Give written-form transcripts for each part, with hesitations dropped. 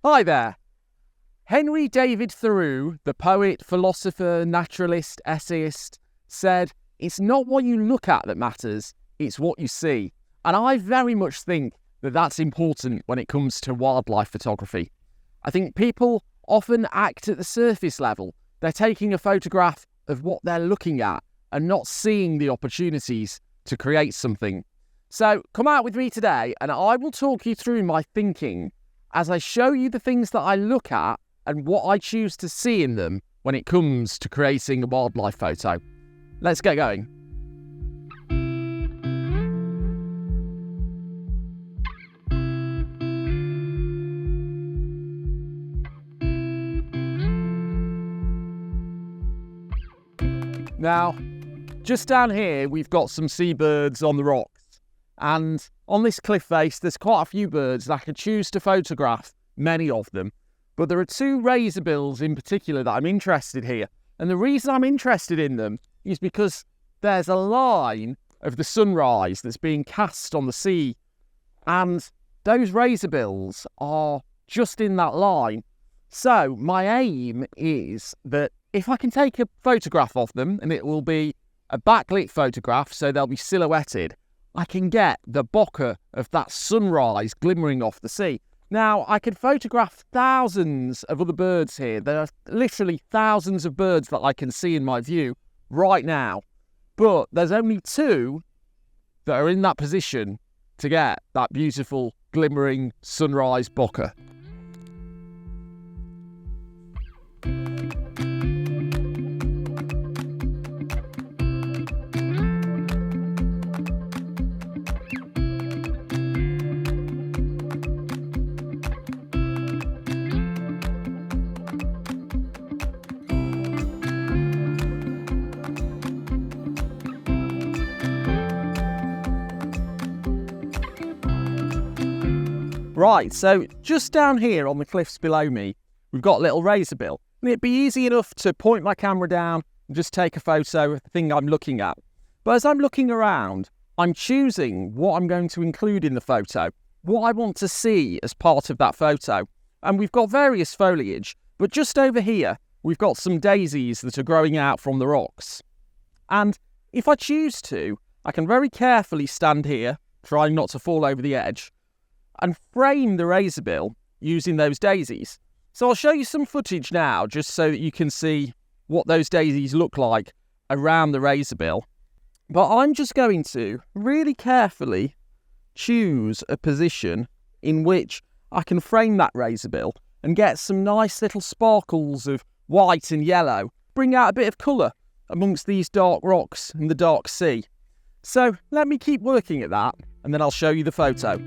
Hi there. Henry David Thoreau, the poet, philosopher, naturalist, essayist, said, "It's not what you look at that matters, it's what you see." And I very much think that that's important when it comes to wildlife photography. I think people often act at the surface level. They're taking a photograph of what they're looking at and not seeing the opportunities to create something. So come out with me today and I will talk you through my thinking as I show you the things that I look at and what I choose to see in them when it comes to creating a wildlife photo. Let's get going. Now, just down here, we've got some seabirds on the rocks. And on this cliff face, there's quite a few birds that I could choose to photograph, many of them. But there are two razorbills in particular that I'm interested here. And the reason I'm interested in them is because there's a line of the sunrise that's being cast on the sea. And those razorbills are just in that line. So my aim is that if I can take a photograph of them, and it will be a backlit photograph, so they'll be silhouetted, I can get the bokeh of that sunrise glimmering off the sea. Now, I could photograph thousands of other birds here. There are literally thousands of birds that I can see in my view right now. But there's only two that are in that position to get that beautiful glimmering sunrise bokeh. Right, so just down here on the cliffs below me, we've got a little razorbill. And it'd be easy enough to point my camera down and just take a photo of the thing I'm looking at. But as I'm looking around, I'm choosing what I'm going to include in the photo, what I want to see as part of that photo. And we've got various foliage, but just over here, we've got some daisies that are growing out from the rocks. And if I choose to, I can very carefully stand here, trying not to fall over the edge, and frame the razorbill using those daisies. So I'll show you some footage now just so that you can see what those daisies look like around the razorbill. But I'm just going to really carefully choose a position in which I can frame that razorbill and get some nice little sparkles of white and yellow, bring out a bit of colour amongst these dark rocks and the dark sea. So let me keep working at that and then I'll show you the photo.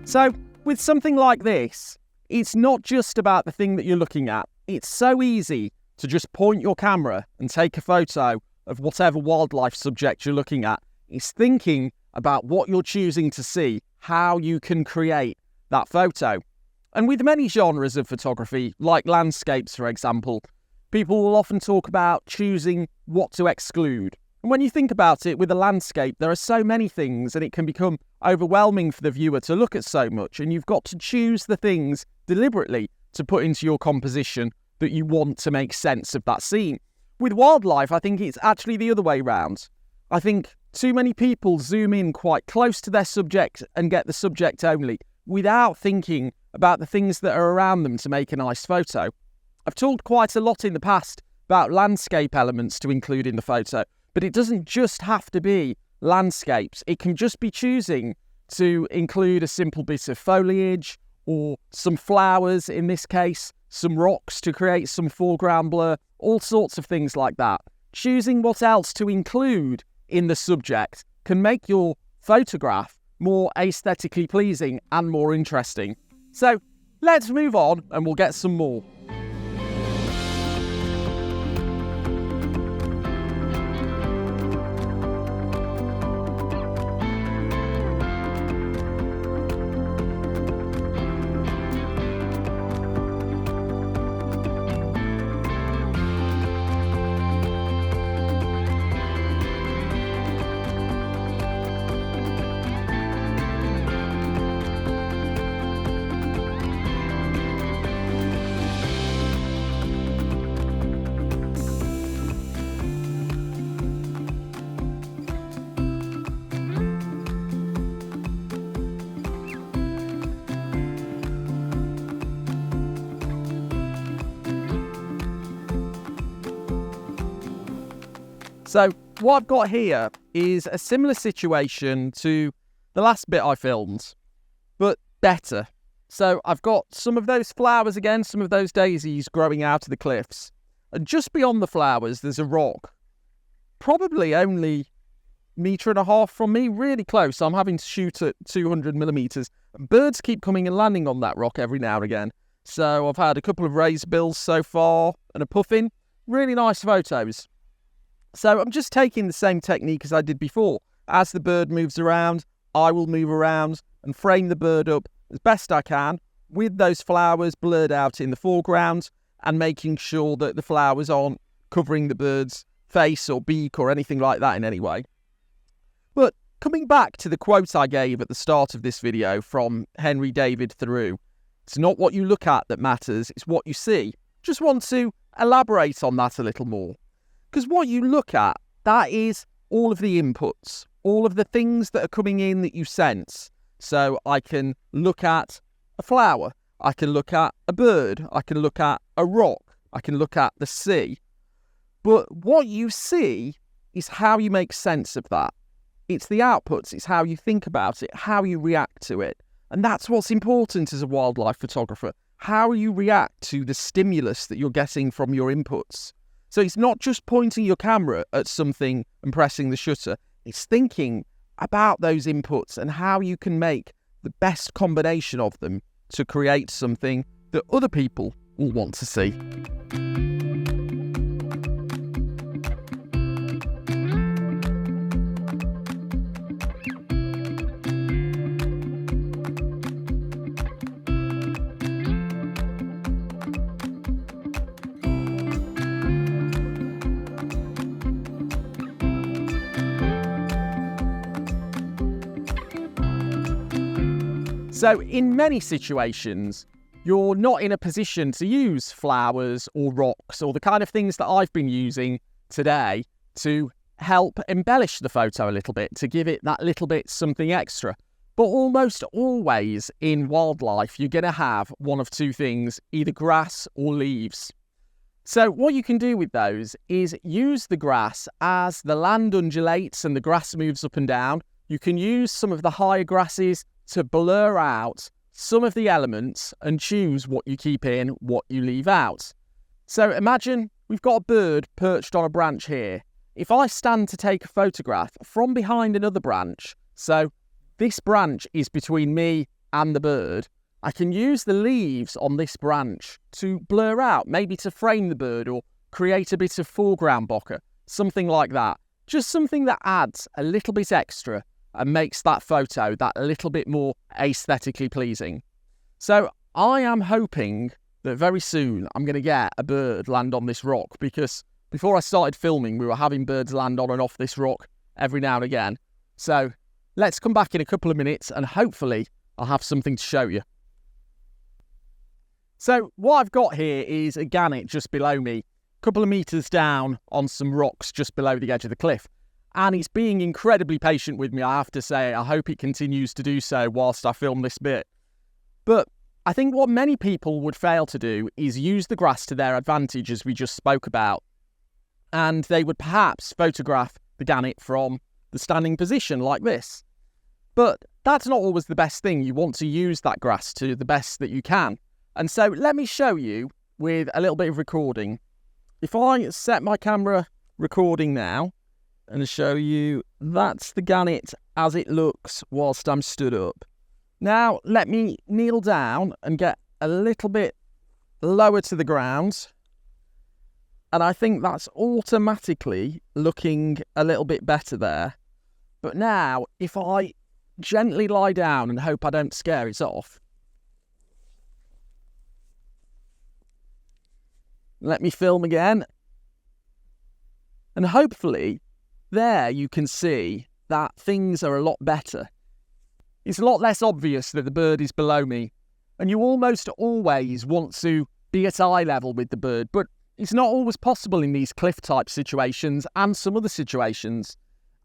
So, with something like this, it's not just about the thing that you're looking at. It's so easy to just point your camera and take a photo of whatever wildlife subject you're looking at. It's thinking about what you're choosing to see, how you can create that photo. And with many genres of photography, like landscapes, for example, people will often talk about choosing what to exclude. And when you think about it, with a landscape, there are so many things and it can become overwhelming for the viewer to look at so much, and you've got to choose the things deliberately to put into your composition that you want to make sense of that scene. With wildlife, I think it's actually the other way round. I think too many people zoom in quite close to their subject and get the subject only without thinking about the things that are around them to make a nice photo. I've talked quite a lot in the past about landscape elements to include in the photo, but it doesn't just have to be landscapes. It can just be choosing to include a simple bit of foliage or some flowers in this case, some rocks to create some foreground blur, all sorts of things like that. Choosing what else to include in the subject can make your photograph more aesthetically pleasing and more interesting. So let's move on and we'll get some more. So what I've got here is a similar situation to the last bit I filmed, but better. So I've got some of those flowers again, some of those daisies growing out of the cliffs. And just beyond the flowers, there's a rock, probably only 1.5 meters from me, really close. I'm having to shoot at 200 millimeters. Birds keep coming and landing on that rock every now and again. So I've had a couple of raised bills so far and a puffin. Really nice photos. So I'm just taking the same technique as I did before. As the bird moves around, I will move around and frame the bird up as best I can with those flowers blurred out in the foreground and making sure that the flowers aren't covering the bird's face or beak or anything like that in any way. But coming back to the quote I gave at the start of this video from Henry David Thoreau, it's not what you look at that matters, it's what you see. Just want to elaborate on that a little more. Because what you look at, that is all of the inputs, all of the things that are coming in that you sense. So I can look at a flower, I can look at a bird, I can look at a rock, I can look at the sea. But what you see is how you make sense of that. It's the outputs, it's how you think about it, how you react to it. And that's what's important as a wildlife photographer, how you react to the stimulus that you're getting from your inputs. So it's not just pointing your camera at something and pressing the shutter, it's thinking about those inputs and how you can make the best combination of them to create something that other people will want to see. So in many situations, you're not in a position to use flowers or rocks or the kind of things that I've been using today to help embellish the photo a little bit, to give it that little bit something extra. But almost always in wildlife, you're going to have one of two things, either grass or leaves. So what you can do with those is use the grass as the land undulates and the grass moves up and down. You can use some of the higher grasses to blur out some of the elements and choose what you keep in, what you leave out. So imagine we've got a bird perched on a branch here. If I stand to take a photograph from behind another branch, so this branch is between me and the bird, I can use the leaves on this branch to blur out, maybe to frame the bird or create a bit of foreground bokeh, something like that. Just something that adds a little bit extra and makes that photo that little bit more aesthetically pleasing. So I am hoping that very soon I'm going to get a bird land on this rock, because before I started filming we were having birds land on and off this rock every now and again. So let's come back in a couple of minutes and hopefully I'll have something to show you. So what I've got here is a gannet just below me, a couple of meters down on some rocks just below the edge of the cliff. And it's being incredibly patient with me, I have to say. I hope it continues to do so whilst I film this bit. But I think what many people would fail to do is use the grass to their advantage, as we just spoke about. And they would perhaps photograph the gannet from the standing position like this. But that's not always the best thing. You want to use that grass to the best that you can. And so let me show you with a little bit of recording. If I set my camera recording now, and show you that's the gannet as it looks whilst I'm stood up. Now let me kneel down and get a little bit lower to the ground, and I think that's automatically looking a little bit better there. But now if I gently lie down and hope I don't scare it off, let me film again, and hopefully there you can see that things are a lot better. It's a lot less obvious that the bird is below me, and you almost always want to be at eye level with the bird, but it's not always possible in these cliff type situations and some other situations.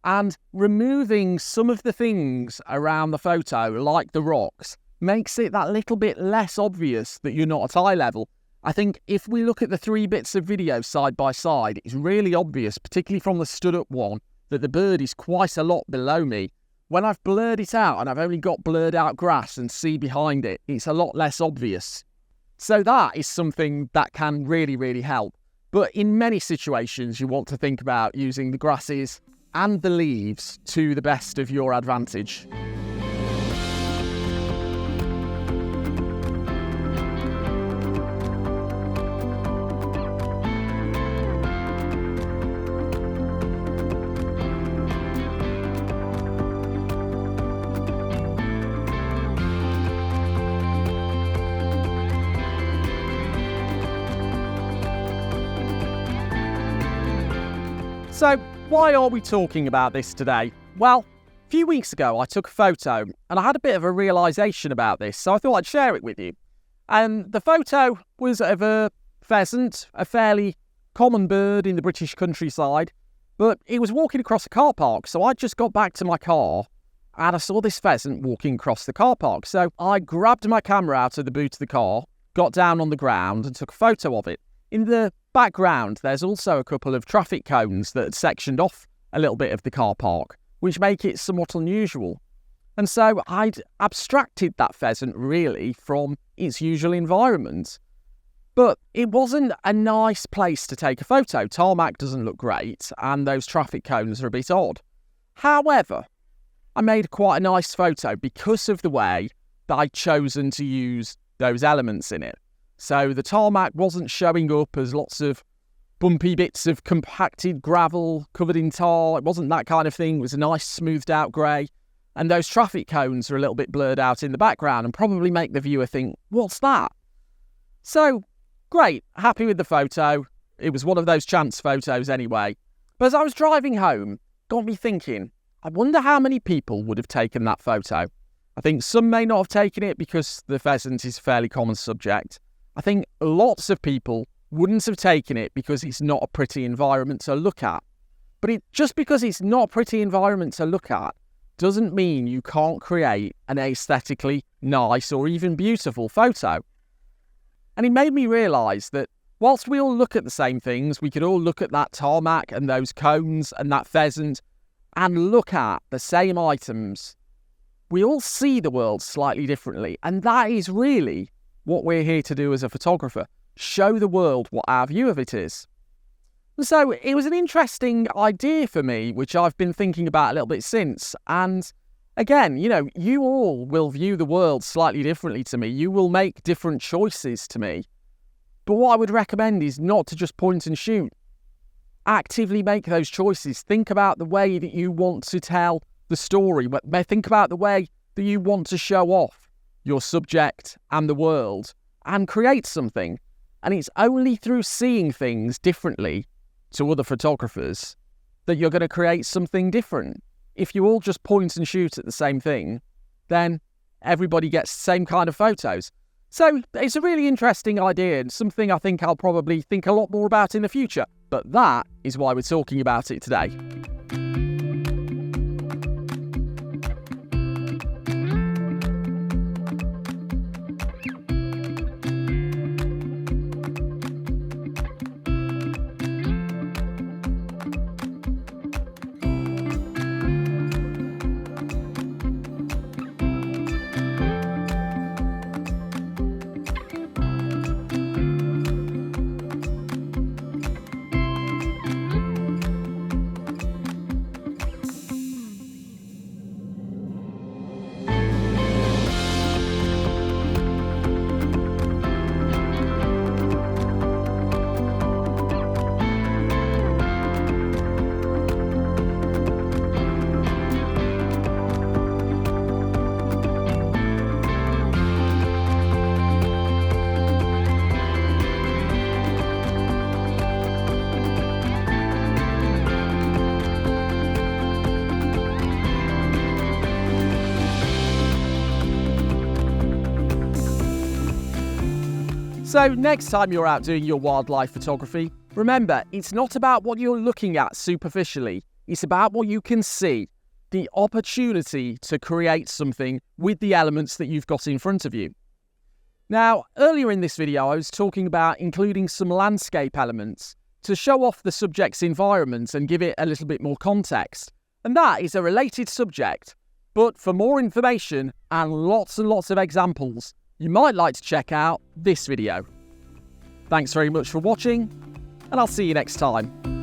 And removing some of the things around the photo, like the rocks, makes it that little bit less obvious that you're not at eye level. I think if we look at the three bits of video side by side, it's really obvious, particularly from the stood up one, that the bird is quite a lot below me. When I've blurred it out and I've only got blurred out grass and sea behind it, it's a lot less obvious. So that is something that can really, really help. But in many situations, you want to think about using the grasses and the leaves to the best of your advantage. So, why are we talking about this today? Well, a few weeks ago I took a photo and I had a bit of a realisation about this, so I thought I'd share it with you. And the photo was of a pheasant, a fairly common bird in the British countryside, but it was walking across a car park, so I just got back to my car and I saw this pheasant walking across the car park. So I grabbed my camera out of the boot of the car, got down on the ground and took a photo of it. In the background, there's also a couple of traffic cones that had sectioned off a little bit of the car park, which make it somewhat unusual. And so I'd abstracted that pheasant really from its usual environment. But it wasn't a nice place to take a photo. Tarmac doesn't look great, and those traffic cones are a bit odd. However, I made quite a nice photo because of the way that I'd chosen to use those elements in it. So the tarmac wasn't showing up as lots of bumpy bits of compacted gravel covered in tar. It wasn't that kind of thing. It was a nice smoothed out grey. And those traffic cones are a little bit blurred out in the background and probably make the viewer think, what's that? So, great, happy with the photo. It was one of those chance photos anyway. But as I was driving home, got me thinking, I wonder how many people would have taken that photo. I think some may not have taken it because the pheasant is a fairly common subject. I think lots of people wouldn't have taken it because it's not a pretty environment to look at. But just because it's not a pretty environment to look at doesn't mean you can't create an aesthetically nice or even beautiful photo. And it made me realise that whilst we all look at the same things, we could all look at that tarmac and those cones and that pheasant and look at the same items. We all see the world slightly differently, and that is really what we're here to do as a photographer, show the world what our view of it is. And so it was an interesting idea for me, which I've been thinking about a little bit since. And again, you all will view the world slightly differently to me. You will make different choices to me. But what I would recommend is not to just point and shoot. Actively make those choices. Think about the way that you want to tell the story. Think about the way that you want to show off your subject and the world, and create something. And it's only through seeing things differently to other photographers that you're going to create something different. If you all just point and shoot at the same thing, then everybody gets the same kind of photos. So it's a really interesting idea and something I think I'll probably think a lot more about in the future. But that is why we're talking about it today. So next time you're out doing your wildlife photography, remember, it's not about what you're looking at superficially. It's about what you can see, the opportunity to create something with the elements that you've got in front of you. Now, earlier in this video, I was talking about including some landscape elements to show off the subject's environment and give it a little bit more context. And that is a related subject. But for more information and lots of examples, you might like to check out this video. Thanks very much for watching, and I'll see you next time.